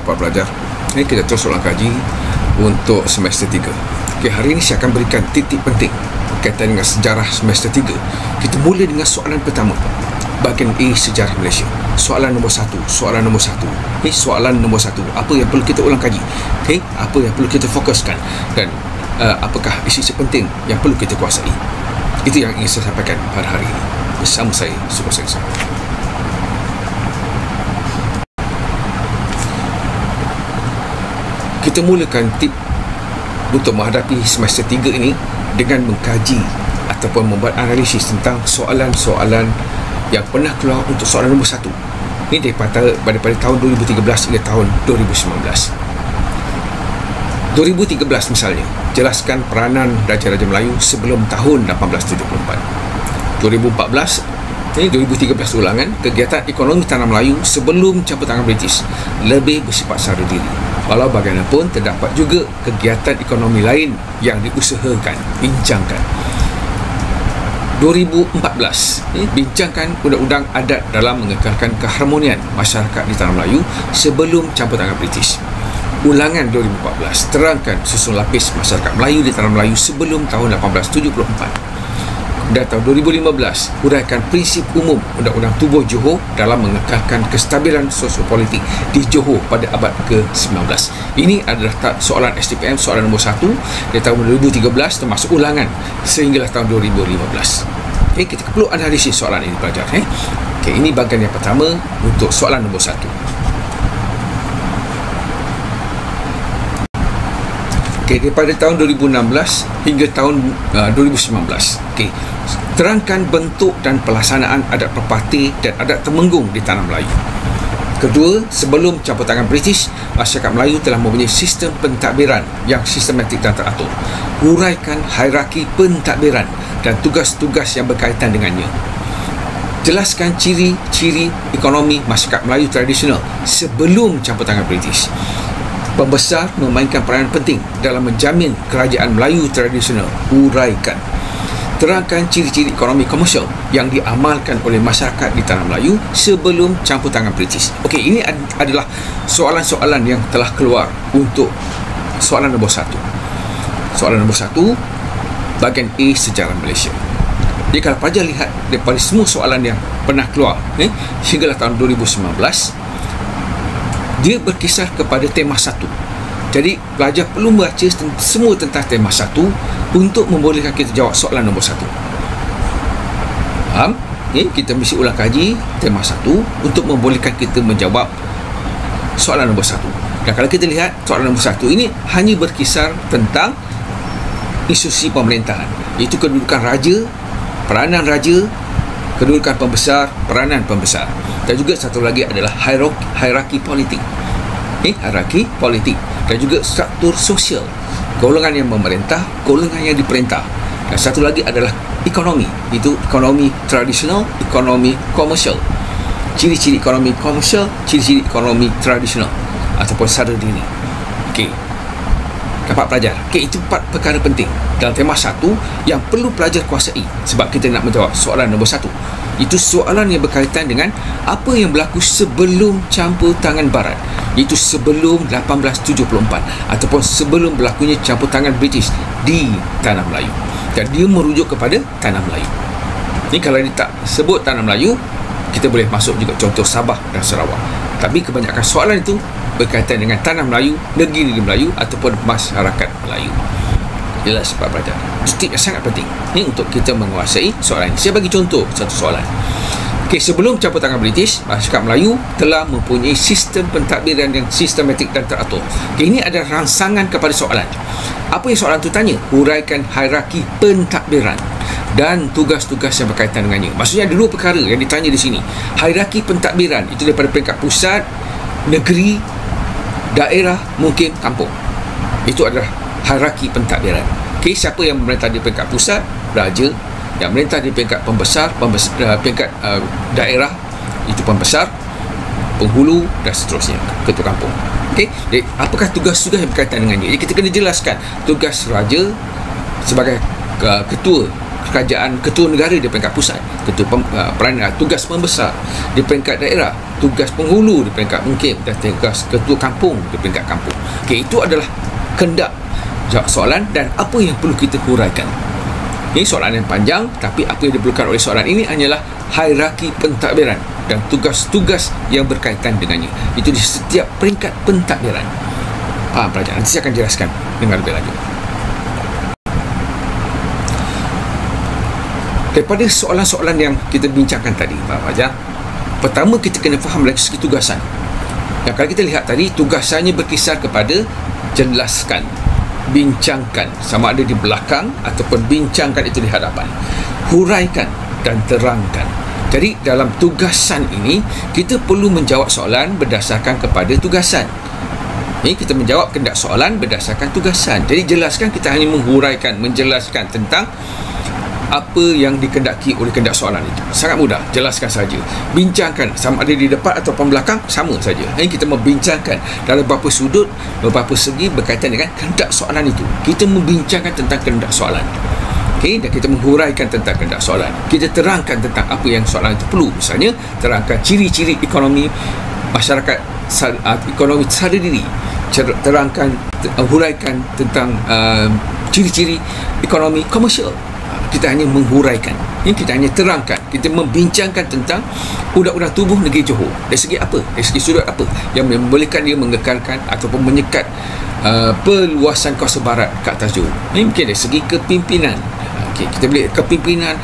para pelajar. Ini kita terus ulang kaji untuk semester 3. Okay, hari ini saya akan berikan titik penting berkaitan dengan sejarah semester 3. Kita mula dengan soalan pertama, bahagian A, sejarah Malaysia. Soalan nombor 1. Soalan nombor 1. Okay, soalan nombor 1. Apa yang perlu kita ulang kaji? Okay, apa yang perlu kita fokuskan? Dan apakah isi-isi penting yang perlu kita kuasai? Itu yang ingin saya sampaikan pada hari ini. Bersama saya, Sukur Seksa. Kita mulakan tip untuk menghadapi semester 3 ini dengan mengkaji ataupun membuat analisis tentang soalan-soalan yang pernah keluar untuk soalan nombor 1. Ini daripada tahun 2013 hingga tahun 2019. 2013 misalnya, jelaskan peranan Raja-Raja Melayu sebelum tahun 1874. 2014, ini 2013 ulangan, kegiatan ekonomi tanah Melayu sebelum campur tangan British lebih bersifat sara diri. Walau bagaimanapun terdapat juga kegiatan ekonomi lain yang diusahakan, bincangkan. 2014, bincangkan undang-undang adat dalam mengekalkan keharmonian masyarakat di tanah Melayu sebelum campur tangan British. Ulangan 2014, terangkan susun lapis masyarakat Melayu di tanah Melayu sebelum tahun 1874. Dan tahun 2015, huraikan prinsip umum Undang-Undang Tubuh Johor dalam mengekalkan kestabilan sosiopolitik di Johor pada abad ke-19. Ini adalah soalan STPM, soalan nombor 1 dari tahun 2013, termasuk ulangan sehinggalah tahun 2015. Okay, kita perlu analisis soalan ini, pelajar. Okay, ini bahagian yang pertama untuk soalan nombor 1. Okay, daripada tahun 2016 hingga tahun 2019. Okay, terangkan bentuk dan pelaksanaan adat perpati dan adat temenggung di tanah Melayu. Kedua, sebelum campur tangan British, masyarakat Melayu telah mempunyai sistem pentadbiran yang sistematik dan teratur. Huraikan hierarki pentadbiran dan tugas-tugas yang berkaitan dengannya. Jelaskan ciri-ciri ekonomi masyarakat Melayu tradisional sebelum campur tangan British. Pembesar memainkan peranan penting dalam menjamin kerajaan Melayu tradisional. Huraikan. Terangkan ciri-ciri ekonomi komersial yang diamalkan oleh masyarakat di tanah Melayu sebelum campur tangan British. Okey, ini adalah soalan-soalan yang telah keluar untuk soalan nombor 1. Soalan nombor 1, bahagian A, sejarah Malaysia. Jadi kalau pelajar lihat daripada semua soalan yang pernah keluar hinggalah tahun 2019, dia berkisar kepada tema 1. Jadi pelajar perlu membaca semua tentang tema 1 untuk membolehkan kita jawab soalan nombor 1. Faham? Kita mesti ulang kaji tema 1 untuk membolehkan kita menjawab soalan nombor 1. Dan kalau kita lihat soalan nombor 1 ini hanya berkisar tentang institusi pemerintahan, iaitu kedudukan raja, peranan raja, kedudukan pembesar, peranan pembesar. Dan juga satu lagi adalah hierarki politik. Hierarki politik. Dan juga struktur sosial. Golongan yang memerintah, golongan yang diperintah. Dan satu lagi adalah ekonomi. Itu ekonomi tradisional, ekonomi komersial. Ciri-ciri ekonomi komersial, ciri-ciri ekonomi tradisional ataupun sara diri. Okey. Dapat pelajar. Okey, itu 4 perkara penting dalam tema 1 yang perlu pelajar kuasai sebab kita nak menjawab soalan nombor 1. Itu soalan yang berkaitan dengan apa yang berlaku sebelum campur tangan Barat, iaitu sebelum 1874 ataupun sebelum berlakunya campur tangan British di tanah Melayu. Dan dia merujuk kepada tanah Melayu. Ni kalau dia tak sebut tanah Melayu, kita boleh masuk juga contoh Sabah dan Sarawak. Tapi kebanyakan soalan itu berkaitan dengan tanah Melayu, negeri Melayu ataupun masyarakat Melayu. Jelas sebab pelajar. Itu tip yang sangat penting. Ini untuk kita menguasai soalan ini. Saya bagi contoh satu soalan. Okey, sebelum campur tangan British, masyarakat Melayu telah mempunyai sistem pentadbiran yang sistematik dan teratur. Okey, ini adalah rangsangan kepada soalan. Apa yang soalan itu tanya? Huraikan hierarki pentadbiran dan tugas-tugas yang berkaitan dengannya. Maksudnya ada 2 perkara yang ditanya di sini. Hierarki pentadbiran itu daripada peringkat pusat, negeri, daerah, mungkin kampung. Itu adalah hierarki pentadbiran. Okey, siapa yang memerintah di peringkat pusat? Raja. Yang memerintah di peringkat peringkat daerah, itu pembesar, penghulu dan seterusnya, ketua kampung. Okey, jadi apakah tugas-tugas yang berkaitan dengan dia? Jadi kita kena jelaskan tugas raja sebagai ketua kerajaan ketua negara di peringkat pusat, peranan tugas pembesar di peringkat daerah, tugas penghulu di peringkat mungkin, dan tugas ketua kampung di peringkat kampung. Okey, itu adalah kendak jawab soalan dan apa yang perlu kita huraikan. Ini soalan yang panjang, tapi apa yang diperlukan oleh soalan ini hanyalah hierarki pentadbiran dan tugas-tugas yang berkaitan dengannya. Itu di setiap peringkat pentadbiran. Faham pelajar? Nanti saya akan jelaskan dengan lebih lanjut. Daripada soalan-soalan yang kita bincangkan tadi, Pak Fajar, pertama kita kena faham dari segi tugasan. Dan kalau kita lihat tadi, tugasannya berkisar kepada jelaskan, bincangkan, sama ada di belakang ataupun bincangkan itu di hadapan, huraikan dan terangkan. Jadi dalam tugasan ini, kita perlu menjawab soalan berdasarkan kepada tugasan. Ini kita menjawab kendak soalan berdasarkan tugasan. Jadi jelaskan, kita hanya menghuraikan, menjelaskan tentang apa yang dikendaki oleh kendak soalan itu. Sangat mudah, jelaskan saja. Bincangkan, sama ada di depan ataupun belakang, sama saja. Ini kita membincangkan dalam beberapa sudut, beberapa segi berkaitan dengan kendak soalan itu. Kita membincangkan tentang kendak soalan. Okey, dan kita menghuraikan tentang kendak soalan. Kita terangkan tentang apa yang soalan itu perlu. Misalnya, terangkan ciri-ciri ekonomi masyarakat, ekonomi sadar diri. Terangkan, huraikan tentang ciri-ciri ekonomi komersial. Kita hanya menghuraikan. Ini kita hanya terangkan. Kita membincangkan tentang undang-undang tubuh negeri Johor. Dari segi apa? Dari segi sudut apa? Yang membolehkan dia mengekalkan ataupun menyekat perluasan kawasan barat ke atas Johor. Ini mungkin dari segi kepimpinan. Okay, kita boleh kepimpinan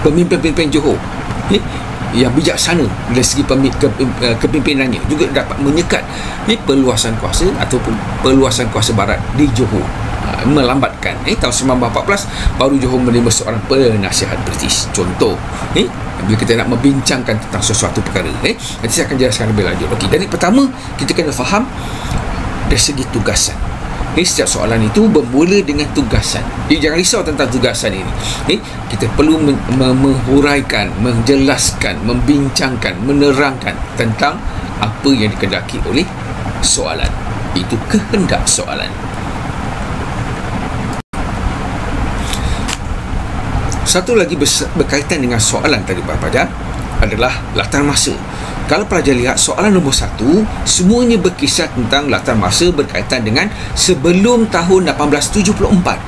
pemimpin-pemimpin Johor yang bijaksana dari segi kepimpinannya juga dapat menyekat perluasan kuasa ataupun perluasan kuasa barat di Johor. Melambatkan tahun 1914 baru Johor menerima seorang penasihat British. Contoh bila kita nak membincangkan tentang sesuatu perkara, nanti saya akan jelaskan lebih lanjut. Okey, jadi pertama kita kena faham dari segi tugasan. Setiap soalan itu bermula dengan tugasan. Jadi jangan risau tentang tugasan ini. Kita perlu menghuraikan, menjelaskan, membincangkan, menerangkan tentang apa yang dikehendaki oleh soalan. Itu kehendak soalan. Satu lagi berkaitan dengan soalan tadi, Pak Fajar, adalah latar masa. Kalau pelajar lihat soalan nombor 1, semuanya berkisar tentang latar masa berkaitan dengan sebelum tahun 1874,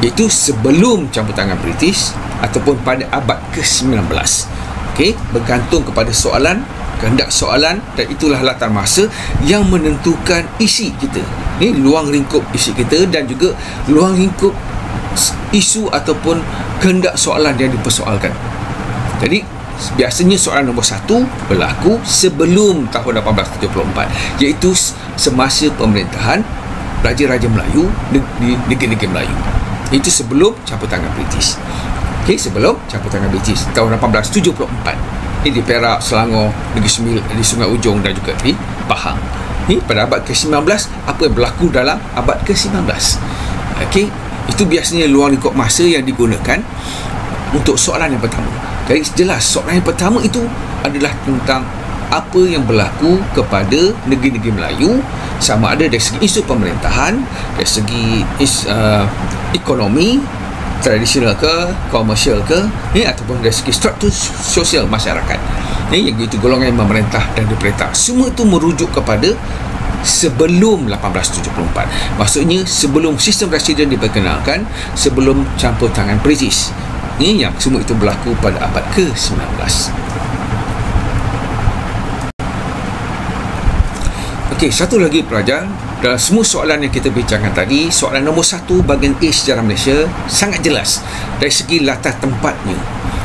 iaitu sebelum campur tangan British ataupun pada abad ke-19. Okey, bergantung kepada soalan, kehendak soalan, dan itulah latar masa yang menentukan isi kita. Ini luang lingkup isi kita dan juga luang lingkup isu ataupun kehendak soalan yang dipersoalkan. Jadi biasanya soalan nombor 1 berlaku sebelum tahun 1874, iaitu semasa pemerintahan Raja-Raja Melayu di negeri-negeri Melayu. Itu sebelum campur tangan British. Okey, sebelum campur tangan British tahun 1874. Ini di Perak, Selangor, Negeri Sembil, di Sungai Ujong dan juga di Pahang. Ini pada abad ke-19, apa yang berlaku dalam abad ke-19. Okey, itu biasanya luang lingkup masa yang digunakan untuk soalan yang pertama. Jadi jelas soalan yang pertama itu adalah tentang apa yang berlaku kepada negeri-negeri Melayu, sama ada dari segi isu pemerintahan, dari segi ekonomi tradisional ke, komersial ke, ataupun dari segi struktur sosial masyarakat. Yang itu golongan yang memerintah dan diperintah. Semua itu merujuk kepada sebelum 1874. Maksudnya sebelum sistem residen diperkenalkan, sebelum campur tangan British. Ini yang semua itu berlaku pada abad ke-19. Okey, satu lagi pelajar, dalam semua soalan yang kita bincangkan tadi, soalan nombor 1 bahagian A sejarah Malaysia sangat jelas dari segi latar tempatnya.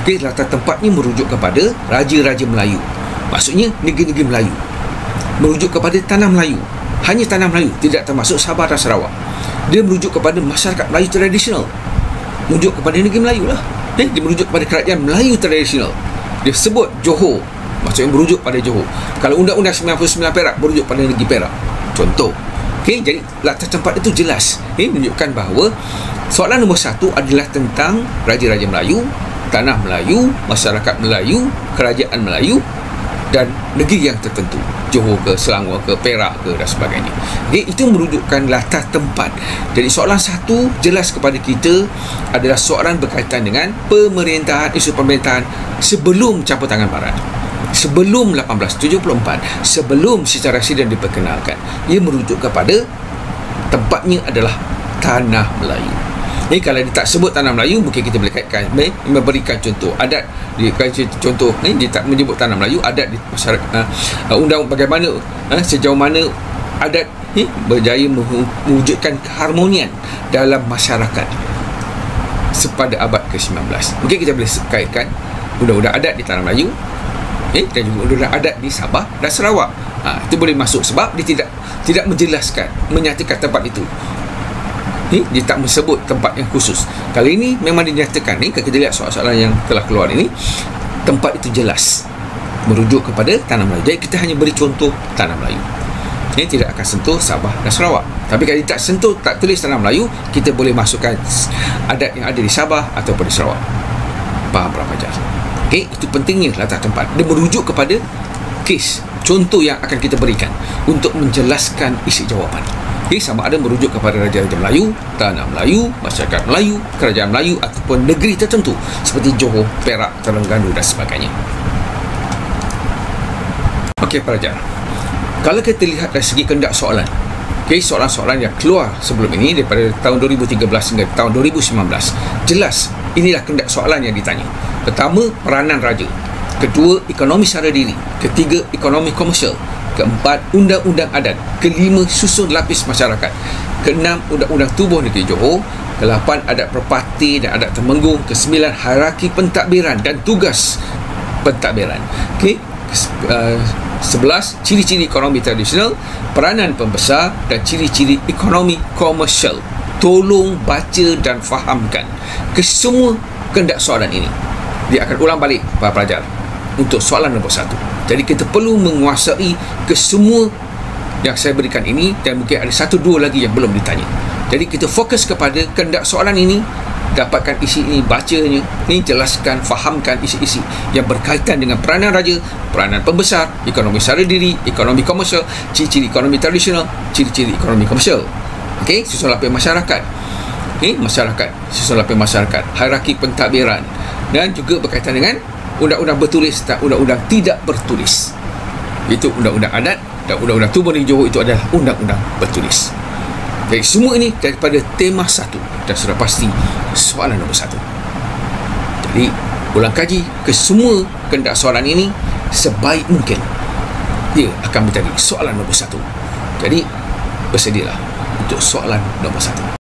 Okey, latar tempatnya merujuk kepada Raja-Raja Melayu. Maksudnya negeri-negeri Melayu. Merujuk kepada tanah Melayu. Hanya tanah Melayu, tidak termasuk Sabah dan Sarawak. Dia merujuk kepada masyarakat Melayu tradisional. Merujuk kepada negeri Melayu lah. Dia merujuk kepada kerajaan Melayu tradisional. Dia sebut Johor, maksudnya merujuk pada Johor. Kalau Undang-Undang 99 Perak merujuk pada negeri Perak. Contoh. Okey, jadi latar tempat itu jelas. Menunjukkan bahawa soalan nombor 1 adalah tentang Raja-Raja Melayu, tanah Melayu, masyarakat Melayu, kerajaan Melayu, dan negeri yang tertentu, Johor ke, Selangor ke, Perak ke dan sebagainya. Okay, itu merujukkan latar tempat. Jadi soalan 1 jelas kepada kita adalah soalan berkaitan dengan pemerintahan, isu pemerintahan sebelum campur tangan Barat, sebelum 1874, sebelum secara residen diperkenalkan. Ia merujuk kepada tempatnya adalah Tanah Melayu. Jadi kalau dia tak sebut Tanah Melayu, mungkin kita boleh kaitkan, memberikan contoh adat. Dia contoh dia tak menyebut Tanah Melayu, adat di masyarakat, undang bagaimana, sejauh mana adat berjaya mewujudkan keharmonian dalam masyarakat pada abad ke-19. Mungkin kita boleh kaitkan undang-undang adat di Tanah Melayu dan juga undang-undang adat di Sabah dan Sarawak. Itu boleh masuk sebab dia tidak menjelaskan, menyatakan tempat itu. Dia tak menyebut tempat yang khusus. Kali ini memang dinyatakan. Kalau kita lihat soalan-soalan yang telah keluar ini, tempat itu jelas merujuk kepada Tanah Melayu. Jadi kita hanya beri contoh Tanah Melayu. Ini tidak akan sentuh Sabah dan Sarawak. Tapi kalau dia tak sentuh, tak tulis Tanah Melayu, kita boleh masukkan adat yang ada di Sabah ataupun di Sarawak. Faham berapa jar? Okey, itu pentingnya latar tempat. Dia merujuk kepada kes, contoh yang akan kita berikan untuk menjelaskan isi jawapan. Okay, sama ada merujuk kepada Raja-Raja Melayu, Tanah Melayu, masyarakat Melayu, kerajaan Melayu ataupun negeri tertentu seperti Johor, Perak, Terengganu dan sebagainya. Okey pelajar, kalau kita lihat dari segi kehendak soalan, okay, soalan-soalan yang keluar sebelum ini daripada tahun 2013 hingga tahun 2019, jelas inilah kehendak soalan yang ditanya. Pertama, peranan raja. Kedua, ekonomi secara diri. Ketiga, ekonomi komersial. Keempat, undang-undang adat. Kelima, susun lapis masyarakat. Keenam, undang-undang tubuh negeri Johor. Kelapan, adat perpati dan adat temenggung. Kesembilan, hierarki pentadbiran dan tugas pentadbiran. Okey. 11, ciri-ciri ekonomi tradisional, peranan pembesar dan ciri-ciri ekonomi komersial. Tolong baca dan fahamkan kesemua kehendak soalan ini. Dia akan ulang balik para pelajar untuk soalan nombor 1. Jadi kita perlu menguasai kesemua yang saya berikan ini, dan mungkin ada 1-2 lagi yang belum ditanya. Jadi kita fokus kepada kehendak soalan ini, dapatkan isi ini, bacanya ni, jelaskan, fahamkan isi-isi yang berkaitan dengan peranan raja, peranan pembesar, ekonomi secara diri, ekonomi komersial, ciri-ciri ekonomi tradisional, ciri-ciri ekonomi komersial. Okey, susun lapis masyarakat. Okey, masyarakat, susun lapis masyarakat, hierarki pentadbiran, dan juga berkaitan dengan undang-undang bertulis dan undang-undang tidak bertulis. Itu undang-undang adat dan undang-undang tubuh negeri Johor, itu adalah undang-undang bertulis. Jadi semua ini daripada tema 1, dan sudah pasti soalan nombor 1. Jadi ulang kaji ke semua kehendak soalan ini sebaik mungkin. Ia akan menjadi soalan nombor 1. Jadi bersedialah untuk soalan nombor 1.